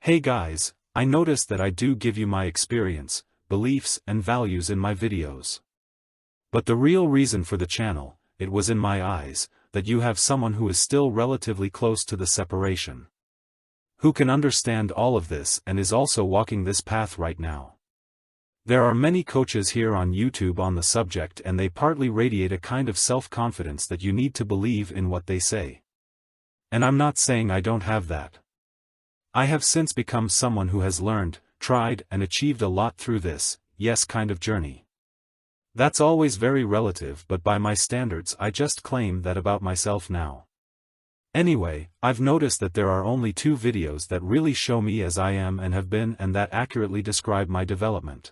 Hey guys, I noticed that I do give you my experience, beliefs and values in my videos. But the real reason for the channel, it was in my eyes, that you have someone who is still relatively close to the separation. Who can understand all of this and is also walking this path right now. There are many coaches here on YouTube on the subject and they partly radiate a kind of self-confidence that you need to believe in what they say. And I'm not saying I don't have that. I have since become someone who has learned, tried and achieved a lot through this, yes kind of journey. That's always very relative, but by my standards I just claim that about myself now. Anyway, I've noticed that there are only 2 videos that really show me as I am and have been and that accurately describe my development.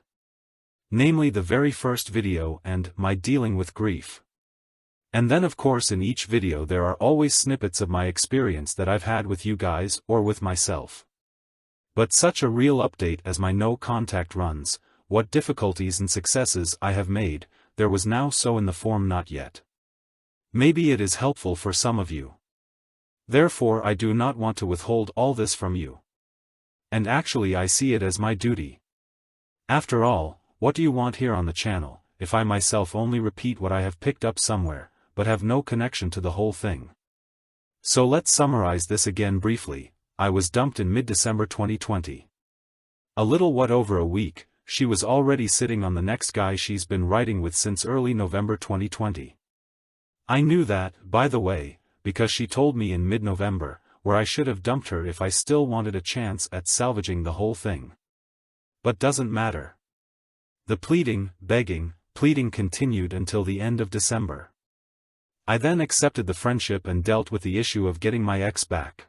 Namely the very first video and my dealing with grief. And then of course in each video there are always snippets of my experience that I've had with you guys or with myself. But such a real update as my no contact runs, what difficulties and successes I have made, there was now so in the form not yet. Maybe it is helpful for some of you. Therefore I do not want to withhold all this from you. And actually I see it as my duty. After all, what do you want here on the channel, if I myself only repeat what I have picked up somewhere, but have no connection to the whole thing? So let's summarize this again briefly. I was dumped in mid-December 2020. A little over a week, she was already sitting on the next guy she's been writing with since early November 2020. I knew that, by the way, because she told me in mid-November, where I should have dumped her if I still wanted a chance at salvaging the whole thing. But doesn't matter. The pleading, begging, pleading continued until the end of December. I then accepted the friendship and dealt with the issue of getting my ex back.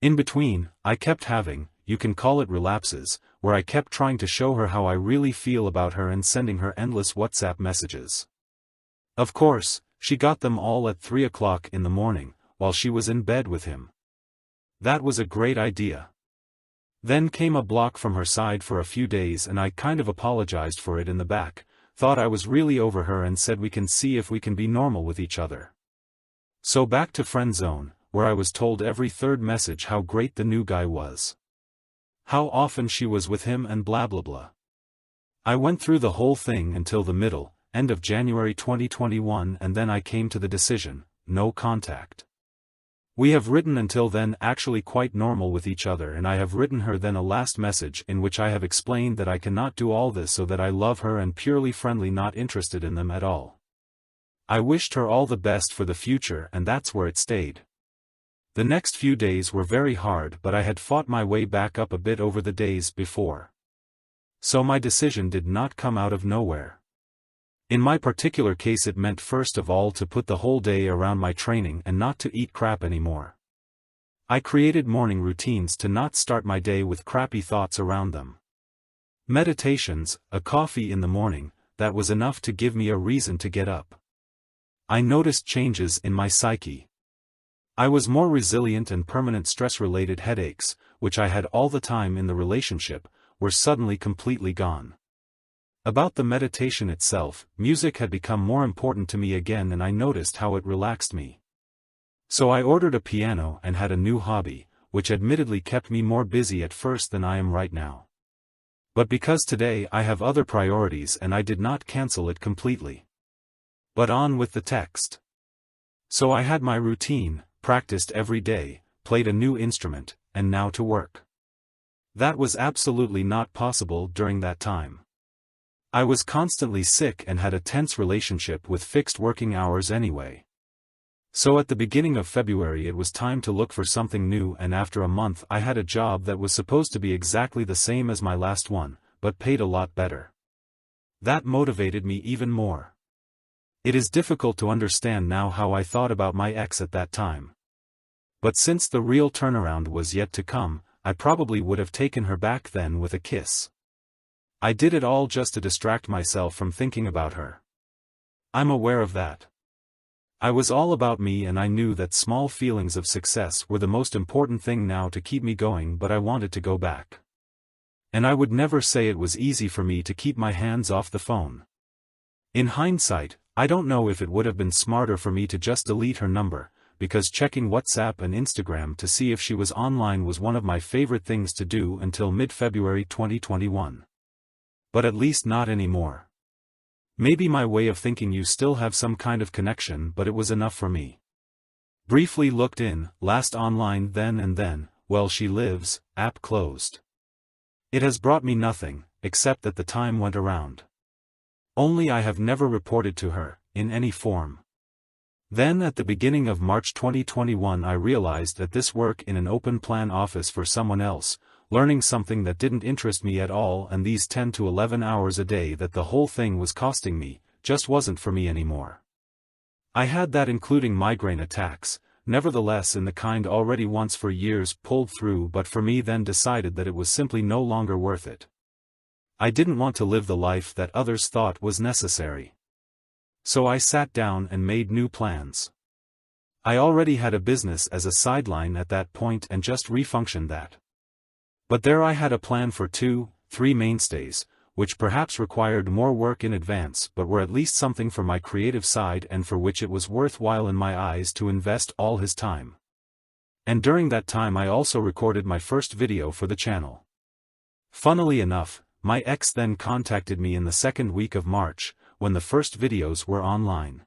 In between, I kept having, you can call it relapses, where I kept trying to show her how I really feel about her and sending her endless WhatsApp messages. Of course, she got them all at 3 o'clock in the morning, while she was in bed with him. That was a great idea. Then came a block from her side for a few days and I kind of apologized for it in the back, thought I was really over her and said we can see if we can be normal with each other. So back to friend zone, where I was told every 3rd message how great the new guy was. How often she was with him and blah blah blah. I went through the whole thing until the end of January 2021 and then I came to the decision, no contact. We have written until then actually quite normal with each other and I have written her then a last message in which I have explained that I cannot do all this so that I love her and purely friendly, not interested in them at all. I wished her all the best for the future and that's where it stayed. The next few days were very hard but I had fought my way back up a bit over the days before. So my decision did not come out of nowhere. In my particular case it meant first of all to put the whole day around my training and not to eat crap anymore. I created morning routines to not start my day with crappy thoughts around them. Meditations, a coffee in the morning, that was enough to give me a reason to get up. I noticed changes in my psyche. I was more resilient and permanent stress-related headaches, which I had all the time in the relationship, were suddenly completely gone. About the meditation itself, music had become more important to me again and I noticed how it relaxed me. So I ordered a piano and had a new hobby, which admittedly kept me more busy at first than I am right now. But because today I have other priorities and I did not cancel it completely. But on with the text. So I had my routine, practiced every day, played a new instrument, and now to work. That was absolutely not possible during that time. I was constantly sick and had a tense relationship with fixed working hours anyway. So at the beginning of February it was time to look for something new and after a month I had a job that was supposed to be exactly the same as my last one, but paid a lot better. That motivated me even more. It is difficult to understand now how I thought about my ex at that time. But since the real turnaround was yet to come, I probably would have taken her back then with a kiss. I did it all just to distract myself from thinking about her. I'm aware of that. I was all about me and I knew that small feelings of success were the most important thing now to keep me going, but I wanted to go back. And I would never say it was easy for me to keep my hands off the phone. In hindsight, I don't know if it would have been smarter for me to just delete her number, because checking WhatsApp and Instagram to see if she was online was one of my favorite things to do until mid-February 2021. But at least not anymore. Maybe my way of thinking you still have some kind of connection, but it was enough for me. Briefly looked in, last online then and then, well she lives, app closed. It has brought me nothing, except that the time went around. Only I have never reported to her, in any form. Then at the beginning of March 2021 I realized that this work in an open plan office for someone else, learning something that didn't interest me at all, and these 10 to 11 hours a day that the whole thing was costing me, just wasn't for me anymore. I had that including migraine attacks, nevertheless in the kind already once for years pulled through, but for me then decided that it was simply no longer worth it. I didn't want to live the life that others thought was necessary. So I sat down and made new plans. I already had a business as a sideline at that point and just refunctioned that. But there I had a plan for 2, 3 mainstays, which perhaps required more work in advance but were at least something for my creative side and for which it was worthwhile in my eyes to invest all his time. And during that time I also recorded my first video for the channel. Funnily enough, my ex then contacted me in the second week of March, when the first videos were online.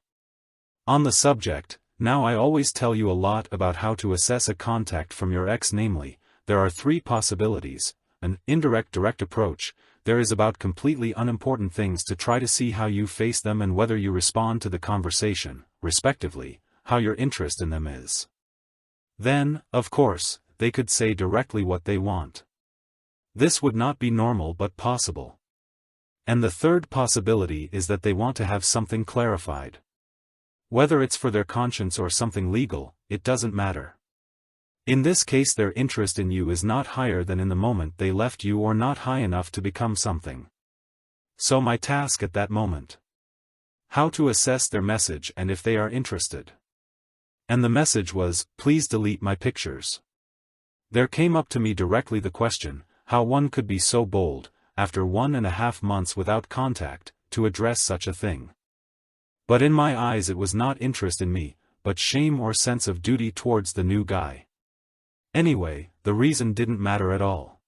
On the subject, now I always tell you a lot about how to assess a contact from your ex, namely, there are 3 possibilities: an indirect direct approach, there is about completely unimportant things to try to see how you face them and whether you respond to the conversation, respectively, how your interest in them is. Then, of course, they could say directly what they want. This would not be normal but possible. And the third possibility is that they want to have something clarified. Whether it's for their conscience or something legal, it doesn't matter. In this case their interest in you is not higher than in the moment they left you, or not high enough to become something. So my task at that moment: how to assess their message and if they are interested. And the message was, please delete my pictures. There came up to me directly the question, how one could be so bold, after 1.5 months without contact, to address such a thing. But in my eyes it was not interest in me, but shame or sense of duty towards the new guy. Anyway, the reason didn't matter at all.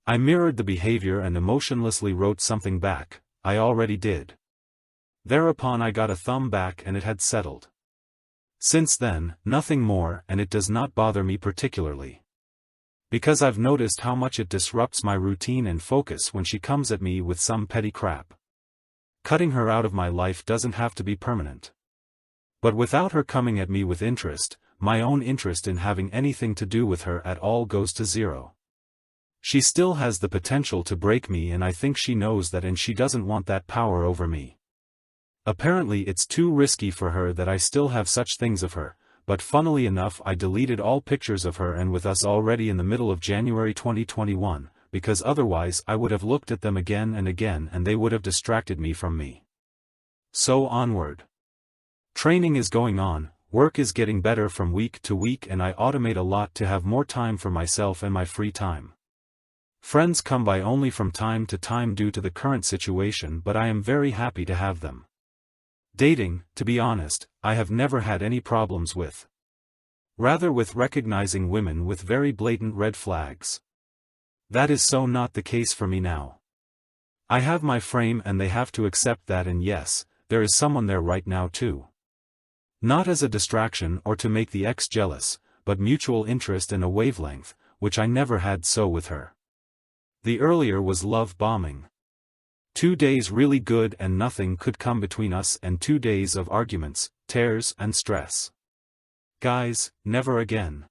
I mirrored the behavior and emotionlessly wrote something back, I already did. Thereupon I got a thumb back and it had settled. Since then, nothing more, and it does not bother me particularly. Because I've noticed how much it disrupts my routine and focus when she comes at me with some petty crap. Cutting her out of my life doesn't have to be permanent. But without her coming at me with interest, my own interest in having anything to do with her at all goes to zero. She still has the potential to break me, and I think she knows that, and she doesn't want that power over me. Apparently it's too risky for her that I still have such things of her, but funnily enough I deleted all pictures of her and with us already in the middle of January 2021, because otherwise I would have looked at them again and again and they would have distracted me from me. So onward. Training is going on. Work is getting better from week to week and I automate a lot to have more time for myself and my free time. Friends come by only from time to time due to the current situation, but I am very happy to have them. Dating, to be honest, I have never had any problems with. Rather with recognizing women with very blatant red flags. That is so not the case for me now. I have my frame and they have to accept that, and yes, there is someone there right now too. Not as a distraction or to make the ex jealous, but mutual interest and a wavelength, which I never had so with her. The earlier was love bombing. 2 days really good and nothing could come between us, and 2 days of arguments, tears and stress. Guys, never again.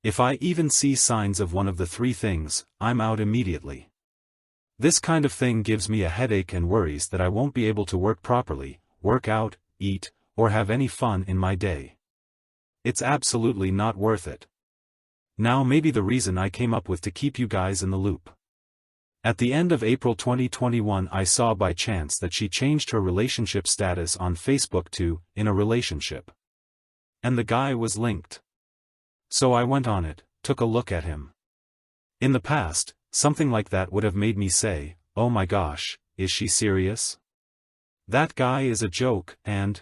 If I even see signs of one of the 3 things, I'm out immediately. This kind of thing gives me a headache and worries that I won't be able to work properly, work out, eat, or have any fun in my day. It's absolutely not worth it. Now maybe the reason I came up with to keep you guys in the loop. At the end of April 2021 I saw by chance that she changed her relationship status on Facebook to, in a relationship. And the guy was linked. So I went on it, took a look at him. In the past, something like that would have made me say, oh my gosh, is she serious? That guy is a joke, and.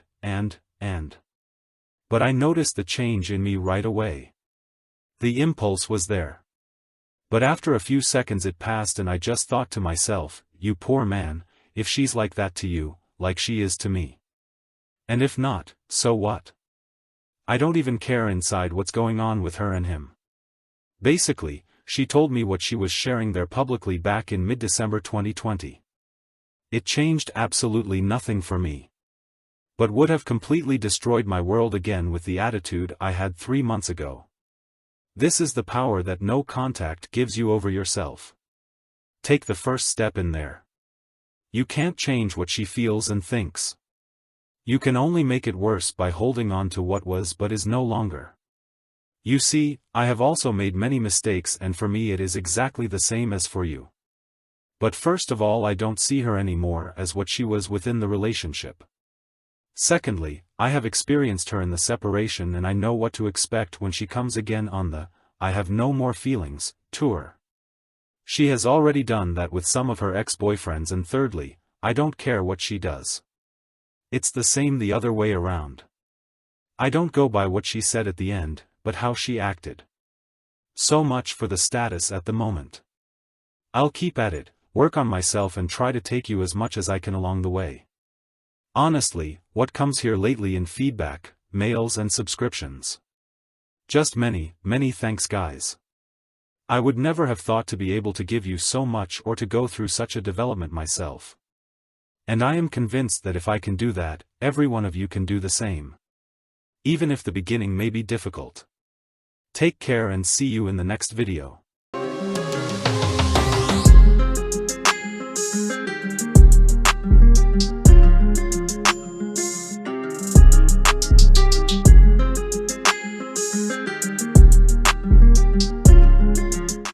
But I noticed the change in me right away. The impulse was there. But after a few seconds it passed and I just thought to myself, you poor man, if she's like that to you, like she is to me. And if not, so what? I don't even care inside what's going on with her and him. Basically, she told me what she was sharing there publicly back in mid-December 2020. It changed absolutely nothing for me. But would have completely destroyed my world again with the attitude I had 3 months ago. This is the power that no contact gives you over yourself. Take the first step in there. You can't change what she feels and thinks. You can only make it worse by holding on to what was but is no longer. You see, I have also made many mistakes and for me it is exactly the same as for you. But first of all, I don't see her anymore as what she was within the relationship. Secondly, I have experienced her in the separation and I know what to expect when she comes again on the "I have no more feelings" tour. She has already done that with some of her ex-boyfriends, and thirdly, I don't care what she does. It's the same the other way around. I don't go by what she said at the end, but how she acted. So much for the status at the moment. I'll keep at it, work on myself and try to take you as much as I can along the way. Honestly, what comes here lately in feedback, mails and subscriptions? Just many, many thanks guys. I would never have thought to be able to give you so much or to go through such a development myself. And I am convinced that if I can do that, every one of you can do the same. Even if the beginning may be difficult. Take care and see you in the next video.